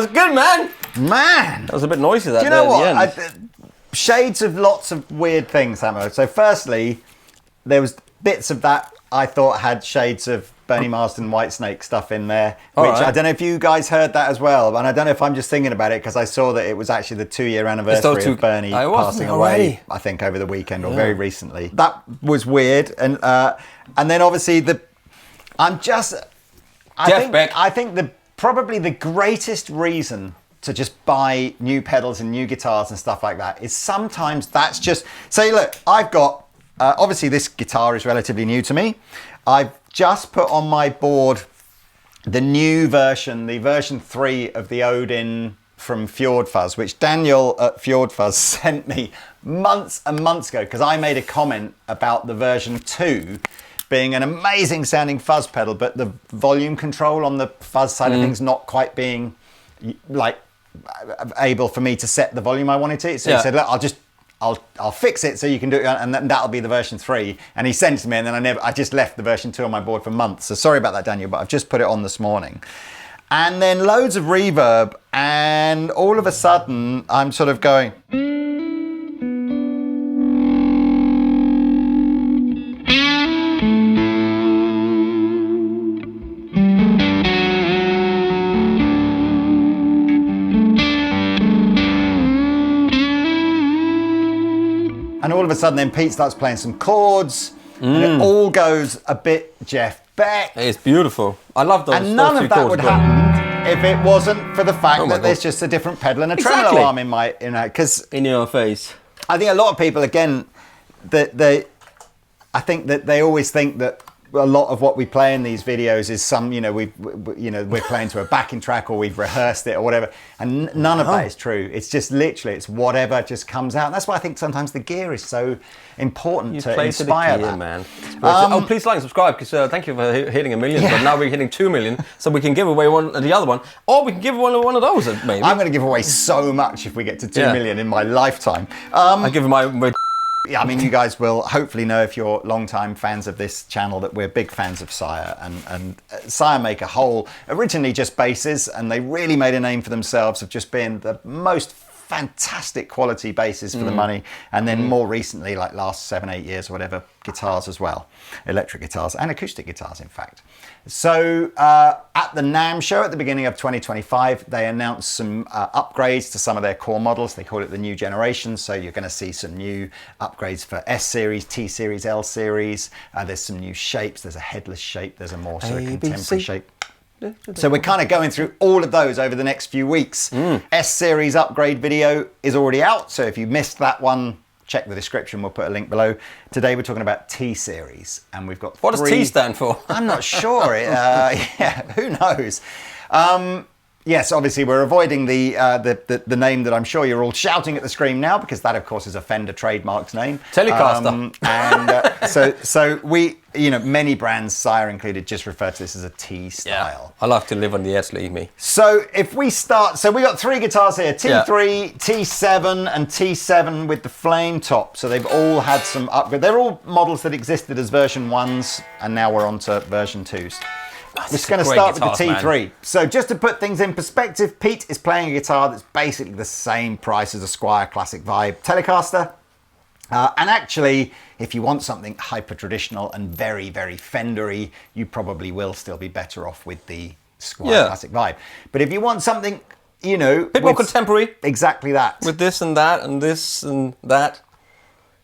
was good, man. Man. That was a bit noisy, that. Do you know what? what? Shades of lots of weird things, Hammer. So firstly, there was bits of that I thought had shades of Bernie Marsden Whitesnake stuff in there, which I don't know if you guys heard that as well, and I don't know if I'm just thinking about it because I saw that it was actually the 2-year anniversary of Bernie passing away, I think over the weekend or very recently. That was weird, and then obviously I think probably the greatest reason to just buy new pedals and new guitars and stuff like that is sometimes that's just, say, look, I've got, obviously this guitar is relatively new to me. I've just put on my board the new version, the version 3 of the Odin from Fjordfuzz, which Daniel at Fjordfuzz sent me months and months ago because I made a comment about the version 2 being an amazing sounding fuzz pedal, but the volume control on the fuzz side of things not quite being like able for me to set the volume I wanted to. So he said, look, I'll fix it so you can do it, and that'll be the version 3. And he sent it to me, and then I just left the version 2 on my board for months. So sorry about that, Daniel, but I've just put it on this morning. And then loads of reverb, and all of a sudden I'm sort of going. And all of a sudden then Pete starts playing some chords and it all goes a bit Jeff Beck. It's beautiful. I love those. And none of that would happen if it wasn't for the fact that there's just a different pedal and a tremolo arm in my, because in your face. I think a lot of people, again, I think that they always think that a lot of what we play in these videos is we're playing to a backing track or we've rehearsed it or whatever, and none of that is true. It's just literally, it's whatever just comes out. And that's why I think sometimes the gear is so important to inspire that. Man. Please like and subscribe, because thank you for hitting 1 million, but now we're hitting 2 million, so we can give away the other one, or we can give one of those maybe. I'm going to give away so much if we get to 2 million in my lifetime. I give my Yeah, I mean, you guys will hopefully know, if you're long-time fans of this channel, that we're big fans of Sire. And Sire make a whole, originally just basses, and they really made a name for themselves of just being the most fantastic quality basses for the money. And then more recently, like last 7-8 years or whatever, guitars as well. Electric guitars and acoustic guitars, in fact. So at the NAMM show at the beginning of 2025, they announced some upgrades to some of their core models. They call it the new generation. So you're going to see some new upgrades for S series, T series, L series. There's some new shapes. There's a headless shape. There's a more sort of contemporary shape. So we're kind of going through all of those over the next few weeks. S series upgrade video is already out. So if you missed that one, check the description, we'll put a link below. Today we're talking about T series, and we've got What does T stand for? I'm not sure. Who knows? Yes, obviously we're avoiding the name that I'm sure you're all shouting at the screen now, because that, of course, is a Fender trademark's name. Telecaster. So we, many brands, Sire included, just refer to this as a T style. I like to live on the edge, leave me. So if we start, so we got 3 guitars here, T3, T7 and T7 with the flame top. So they've all had some upgrade. They're all models that existed as version 1s, and now we're on to version 2s. We're just going to start with the T3. Man. So just to put things in perspective, Pete is playing a guitar that's basically the same price as a Squier Classic Vibe Telecaster. And actually, if you want something hyper-traditional and very, very Fendery, you probably will still be better off with the Squier Classic Vibe. But if you want something, a bit more contemporary. Exactly that. With this and that and this and that.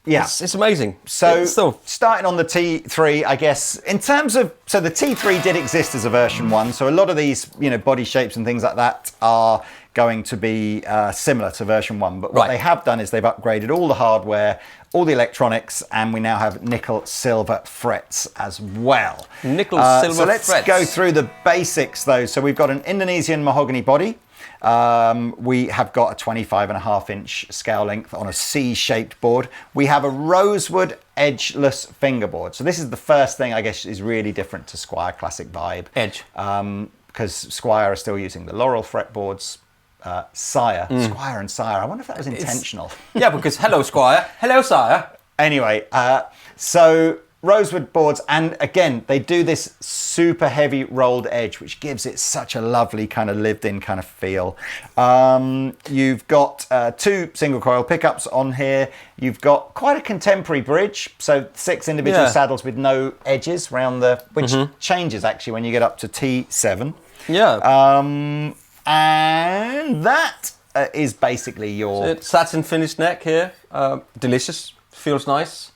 Yeah, it's amazing. So starting on the T3, I guess, in terms of, so the T3 did exist as a version 1. So a lot of these, body shapes and things like that are going to be similar to version 1. But what they have done is they've upgraded all the hardware, all the electronics, and we now have nickel silver frets as well. Nickel silver frets. So let's go through the basics though. So we've got an Indonesian mahogany body. We have got a 25.5-inch scale length on a C-shaped board. We have a rosewood edgeless fingerboard. So this is the first thing, I guess, is really different to Squier Classic Vibe. Edge. Because Squier are still using the Laurel fretboards. Sire, Squier and Sire. I wonder if that was intentional. Yeah, because hello Squier, hello Sire. Anyway, so rosewood boards, and again, they do this super heavy rolled edge, which gives it such a lovely kind of lived-in kind of feel. You've got 2 single coil pickups on here. You've got quite a contemporary bridge, so 6 individual saddles with no edges around the, which changes actually when you get up to T7. Yeah. And that is basically your... satin finished neck here. Delicious. Feels nice.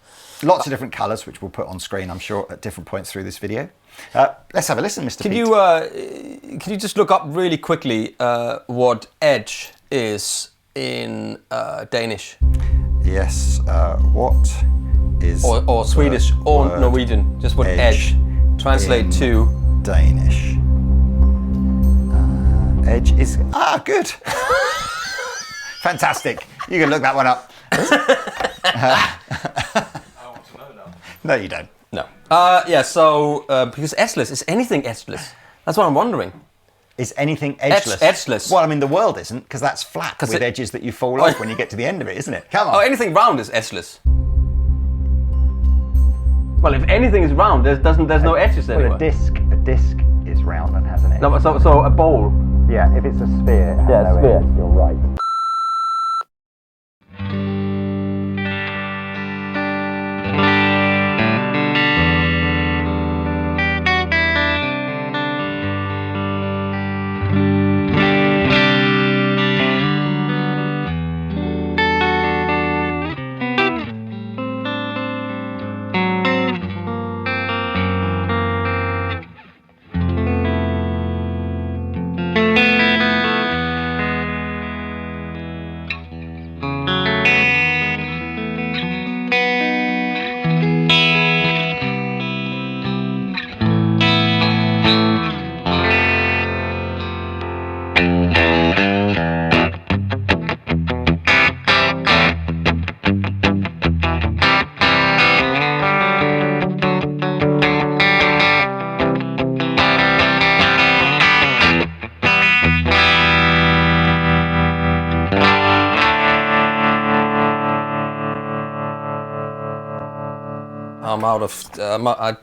Lots of different colours, which we'll put on screen, I'm sure, at different points through this video. Let's have a listen, Mr. Pete. Can you just look up really quickly what edge is in Danish? Yes. What is... Or Swedish or Norwegian. Just what edge. Translate to... Danish. Edge is... good. Fantastic. You can look that one up. I want to know now. No, you don't. No. So because edgeless, is anything edgeless? That's what I'm wondering. Is anything edgeless? Edgeless. Well, I mean, the world isn't, because that's flat with edges that you fall off when you get to the end of it, isn't it? Come on. Oh, anything round is edgeless. Well, if anything is round, there's no edges anywhere. Well, a disc is round and has an edge. No, so a bowl. Yeah, if it's a sphere, it has no sphere. edge. You're right.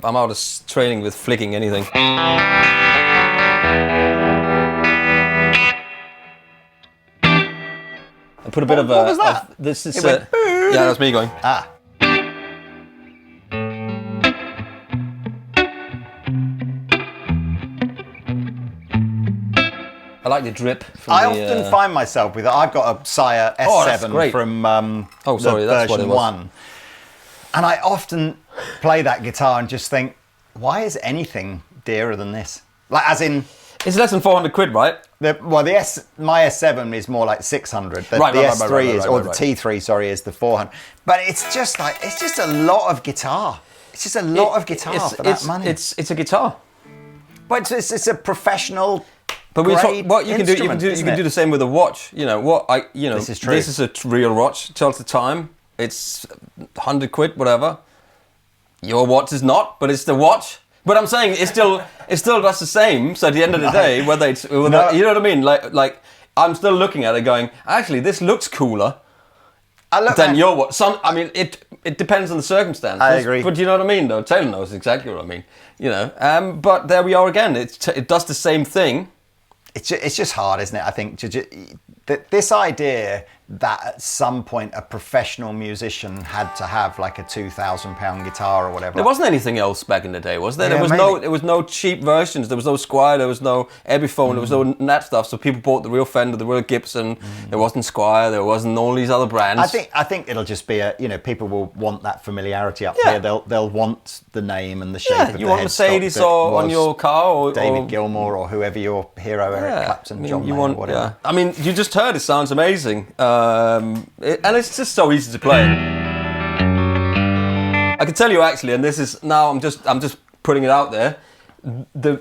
I'm out of training with flicking anything. I put a bit of a. What was that? This is. It went, yeah, that's me going. Ah. I like the drip. From I often find myself with it. I've got a Sire S7 from sorry, that's what it version was. 1. And I often play that guitar and just think, why is anything dearer than this? Like, as in... It's less than 400 quid, right? My S7 is more like 600. The S3 is, or the T3, sorry, is the 400. But it's just like, it's just a lot of guitar. It's just a lot of guitar for that money. It's a guitar. But it's a professional... But what you can do, you can do the same with a watch. You know This is true. This is a real watch. Tells the time. It's 100 quid, whatever. Your watch is not, but it's the watch. But I'm saying it still does the same. So at the end of the day, whether it's you know what I mean, like I'm still looking at it, going, actually, this looks cooler than your watch. I mean, it depends on the circumstances. I agree. But you know what I mean, though. Taylor knows exactly what I mean. You know. But there we are again. It does the same thing. It's just hard, isn't it? I think this idea that at some point a professional musician had to have like a £2,000 guitar or whatever. There wasn't anything else back in the day, was there? Yeah, there was no cheap versions. There was no Squire. There was no Epiphone. There was no that stuff. So people bought the real Fender, the real Gibson. There wasn't Squire. There wasn't all these other brands. I think it'll just be people will want that familiarity up here. They'll want the name and the shape of the you want Mercedes or on your car or David Gilmour or whoever your hero, Eric Clapton, John Mayer, or whatever. Yeah. I mean, you just heard it sounds amazing. And it's just so easy to play. I can tell you actually, and this is now I'm just putting it out there.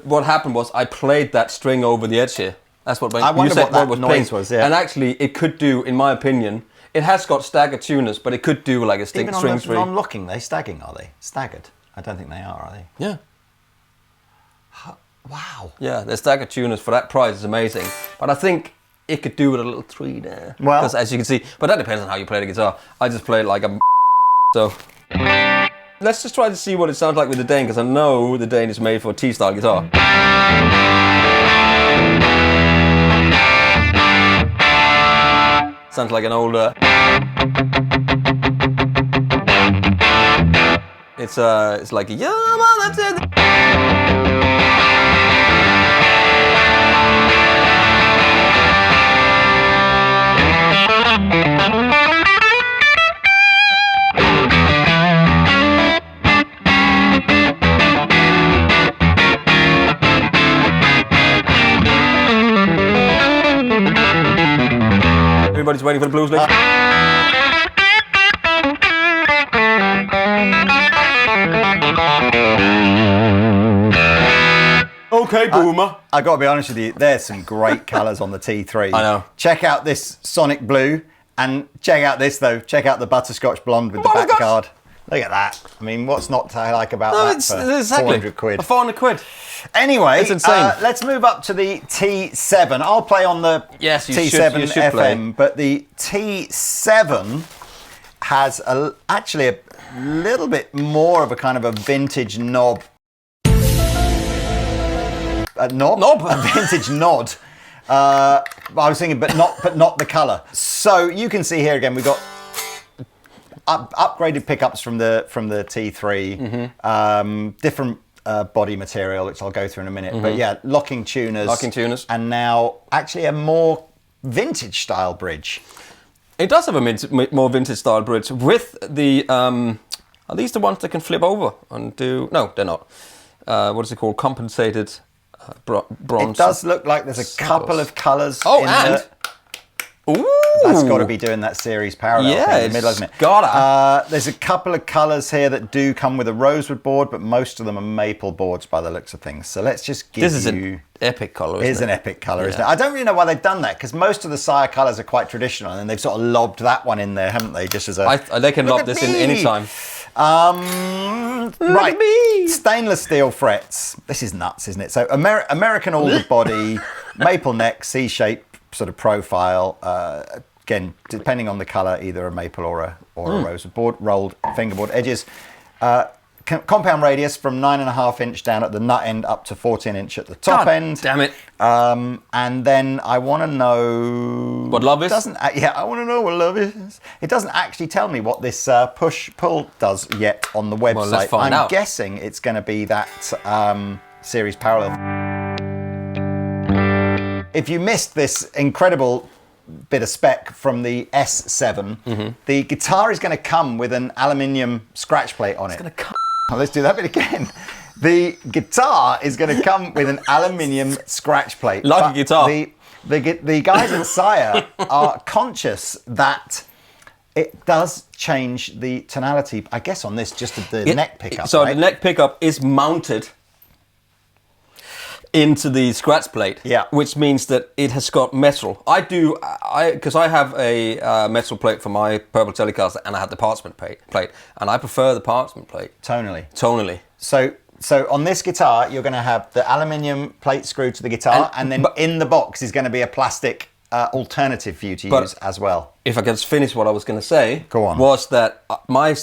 What happened was I played that string over the edge here. That's what I wonder what that noise was. Yeah. And actually, it could do, in my opinion, it has got staggered tuners, but it could do like a string string. Even on non-locking, they stagging, are they? Staggered? I don't think they are they? Yeah. Wow. Yeah, they're staggered tuners for that price. It's amazing. But I think it could do with a little 3 there. Well, because as you can see, but that depends on how you play the guitar. I just play it like a so. Let's just try to see what it sounds like with the Dane, because I know the Dane is made for a T-style guitar. Sounds like an older. It's like yeah, mother to the... Everybody's waiting for the blues lick. Okay, boomer. I got to be honest with you, there's some great colours on the T3. I know. Check out this Sonic Blue, and check out this though. Check out the Butterscotch Blonde with the back card. Look at that. I mean, what's not to like about that it's for exactly 400 quid? 400 quid. Anyway, It's insane. Let's move up to the T7. I'll play on the Yes, you T7 should FM, play. but the T7 has actually a little bit more of a kind of a vintage knob. A vintage nod. I was thinking, but not the colour. So you can see here again, we've got upgraded pickups from the T3, different body material, which I'll go through in a minute. But yeah, locking tuners, and now actually a more vintage style bridge. It does have a more vintage style bridge with the. Are these the ones that can flip over and do? No, they're not. What is it called? Compensated bronze. It does look like there's a couple of colours. Oh, and ooh, that's got to be doing that series parallel thing in the middle, isn't it? Gotta. There's a couple of colours here that do come with a rosewood board, but most of them are maple boards by the looks of things. So let's just give this is an epic colour. It is an epic colour, isn't it? I don't really know why they've done that, because most of the Sire colours are quite traditional, and they've sort of lobbed that one in there, haven't they? Just as a they can lob this in any time. Right, stainless steel frets. This is nuts, isn't it? So American alder body, maple neck, C-shape sort of profile. Again, depending on the colour, either a maple or a rosewood board. Rolled fingerboard edges. Compound radius from 9.5 inch down at the nut end up to 14 inch at the top end. Damn it. And then I want to know what love is. I want to know what love is. It doesn't actually tell me what this push pull does yet on the website. Well, let's find out. I'm guessing it's going to be that series parallel. If you missed this incredible bit of spec from the S7, the guitar is going to come with an aluminium scratch plate on it. Let's do that bit again. The guitar is going to come with an aluminium scratch plate. Like a guitar. The guys at Sire are conscious that it does change the tonality, I guess, on this, just the neck pickup. So right? the neck pickup is mounted into the scratch plate, which means that it has got metal. Because I have a metal plate for my purple Telecaster, and I have the parchment plate, and I prefer the parchment plate. Tonally. So on this guitar, you're going to have the aluminium plate screwed to the guitar, and then in the box is going to be a plastic alternative for you to use as well. If I could just finish what I was going to say, go on. Was that my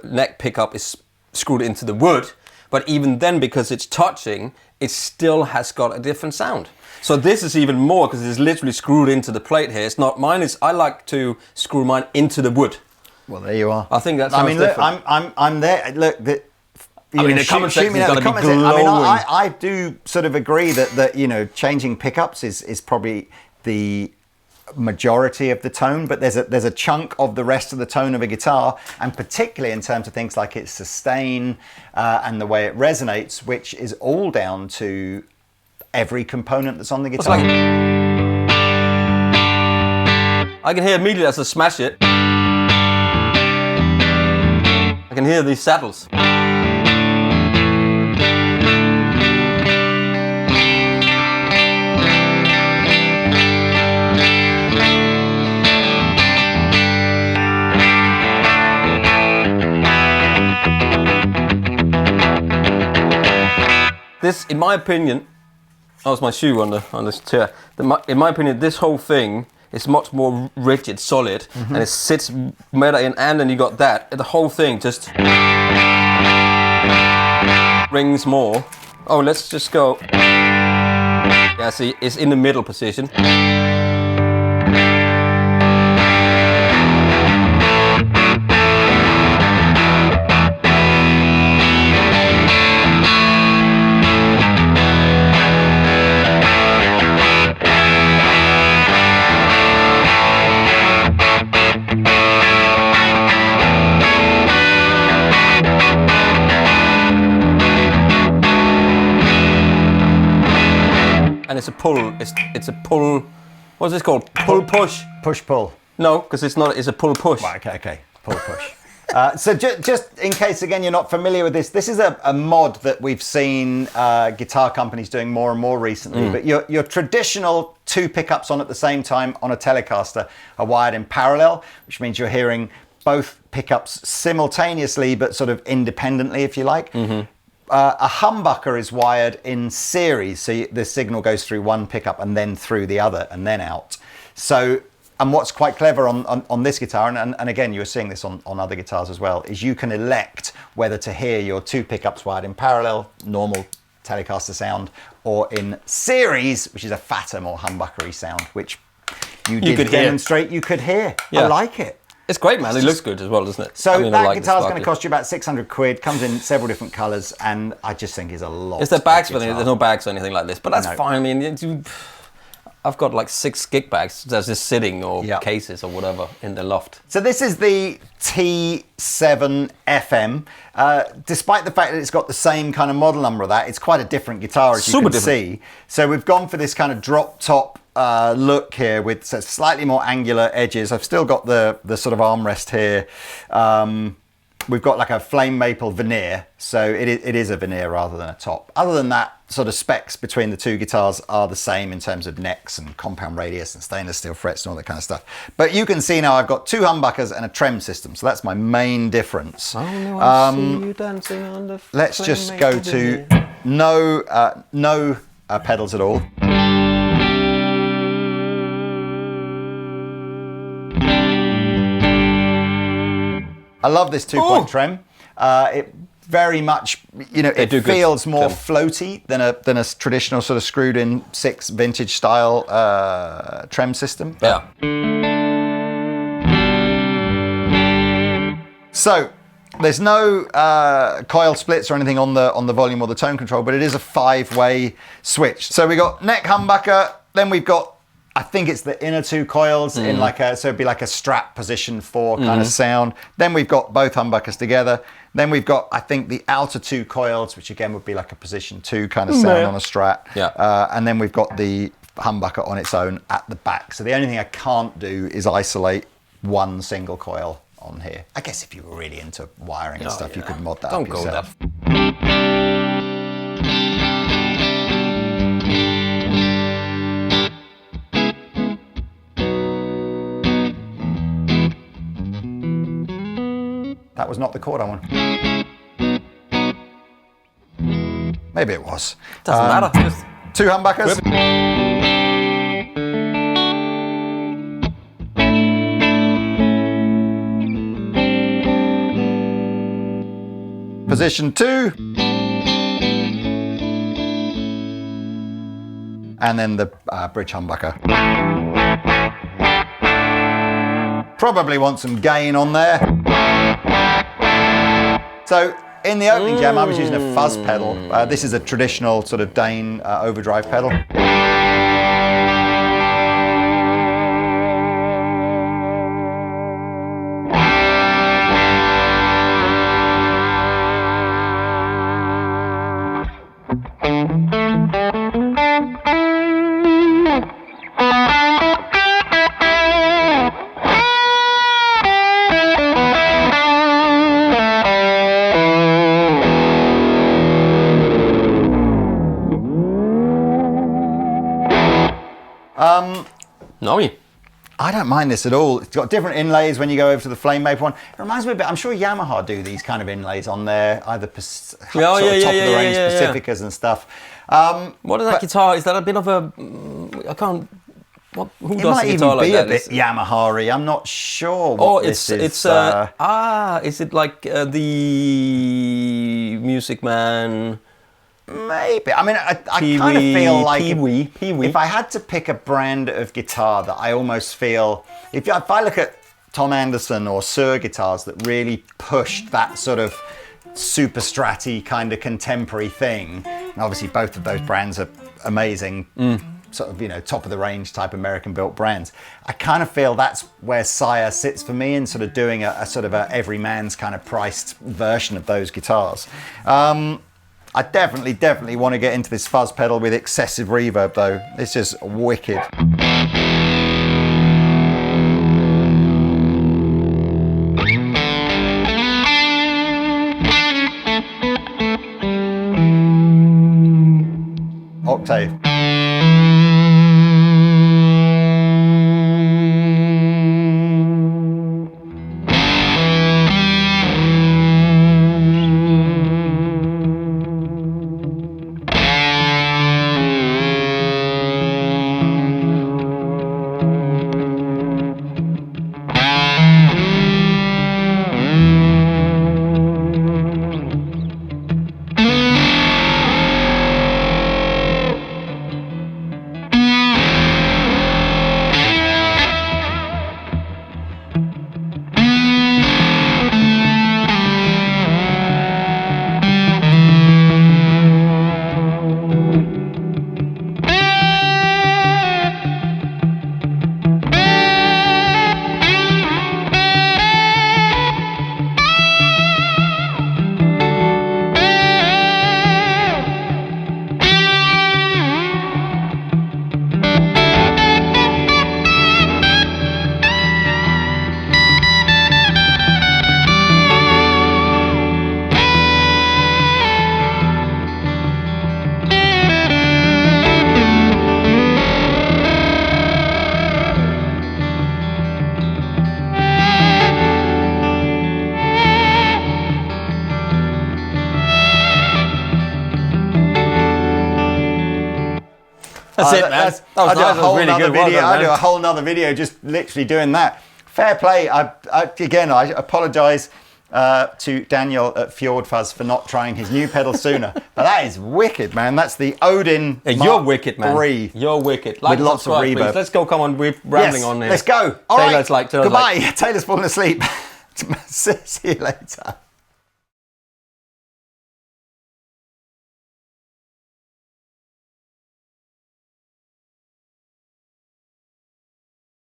neck pickup is screwed into the wood, but even then, because it's touching, it still has got a different sound. So this is even more, because it's literally screwed into the plate here. It's not mine. I like to screw mine into the wood. Well, there you are. I think that sounds different. Look, I'm there. Look, the comment section is going to be glowing. I mean, I do sort of agree that changing pickups is probably the majority of the tone, but there's a chunk of the rest of the tone of a guitar, and particularly in terms of things like its sustain and the way it resonates, which is all down to every component that's on the guitar. I can hear immediately as I smash it. I can hear these saddles. This, in my opinion, that was my shoe on this chair. In my opinion, this whole thing It's much more rigid, solid, and it sits better in. And then you got that. The whole thing just rings more. Oh, let's just go. Yeah, see, it's in the middle position. And it's a pull. It's a pull. What's this called? Pull push. Push pull. No, because it's not. It's a pull push. Right, okay. Pull push. So just in case again you're not familiar with this, this is a mod that we've seen guitar companies doing more and more recently. But your traditional 2 pickups on at the same time on a Telecaster are wired in parallel, which means you're hearing both pickups simultaneously, but sort of independently, if you like. A humbucker is wired in series, so the signal goes through one pickup and then through the other and then out. So, and what's quite clever on this guitar, and again you're seeing this on other guitars as well, is you can elect whether to hear your 2 pickups wired in parallel, normal Telecaster sound, or in series, which is a fatter, more humbuckery sound, which you did demonstrate you could hear. Yeah. I like it. It's great, man. It looks good as well, doesn't it? So that guitar's going to cost you about 600 quid, comes in several different colours, and I just think is a lot. Is there bags for anything? There's no bags or anything like this, but that's fine. I mean, I've got like 6 gig bags that's just sitting or cases or whatever in the loft. So this is the T7FM. Despite the fact that it's got the same kind of model number of that, it's quite a different guitar as you can see. So we've gone for this kind of drop top look here with slightly more angular edges. I've still got the sort of armrest here. We've got like a flame maple veneer, so it is a veneer rather than a top. Other than that, sort of specs between the 2 guitars are the same in terms of necks and compound radius and stainless steel frets and all that kind of stuff. But you can see now I've got 2 humbuckers and a trem system, so that's my main difference. Oh no, I see you dancing on the let's just go to no pedals at all. I love this 2-point trem. It very much, it feels more floaty than a traditional sort of screwed-in 6 vintage style trem system. Yeah. So there's no coil splits or anything on the volume or the tone control, but it is a 5-way switch. So we got neck humbucker, then we've got, I think it's the inner 2 coils in so it'd be like a Strat position 4 kind of sound. Then we've got both humbuckers together. Then we've got, I think, the outer 2 coils, which again would be like a position 2 kind of sound on a Strat. Yeah. And then we've got the humbucker on its own at the back. So the only thing I can't do is isolate one single coil on here. I guess if you were really into wiring and stuff, you could mod that up yourself. That was not the chord I want. Maybe it was. Doesn't matter. Just 2 humbuckers. Position 2. And then the bridge humbucker. Probably want some gain on there. So in the opening jam, I was using a fuzz pedal. This is a traditional sort of Dane overdrive pedal. No, I don't mind this at all. It's got different inlays when you go over to the flame maple one. It reminds me a bit, I'm sure Yamaha do these kind of inlays on their either top of the range Pacificas and stuff. What is that guitar? Is that a bit of a... I can't Who It does might a even guitar like be that? a bit Yamaha-y. I'm not sure what Oh, this is. is it like the Music Man? Maybe. I mean, I Pee-wee, kind of feel like Pee-wee. if I had to pick a brand of guitar that I almost feel, if I look at Tom Anderson or Shure guitars that really pushed that sort of super stratty kind of contemporary thing, and obviously both of those brands are amazing, sort of, top of the range type American built brands. I kind of feel that's where Sire sits for me in sort of doing a sort of a everyman's kind of priced version of those guitars. I definitely want to get into this fuzz pedal with excessive reverb though. It's just wicked. Octave. That's it, man. That was I'll do nice. a That was whole really nother good. Well video. done, I'll do man. a whole nother video just literally doing that. Fair play. I apologise to Daniel at Fjord Fuzz for not trying his new pedal sooner. But that is wicked, man. That's the Odin Hey, Mark you're wicked, man. III. You're wicked. Like With lots of subscribe, reverb. please. Let's go. Come on, we're rambling Yes, on here. let's go. All Taylor's right. like, Taylor's Goodbye. like- Taylor's falling asleep. See you later.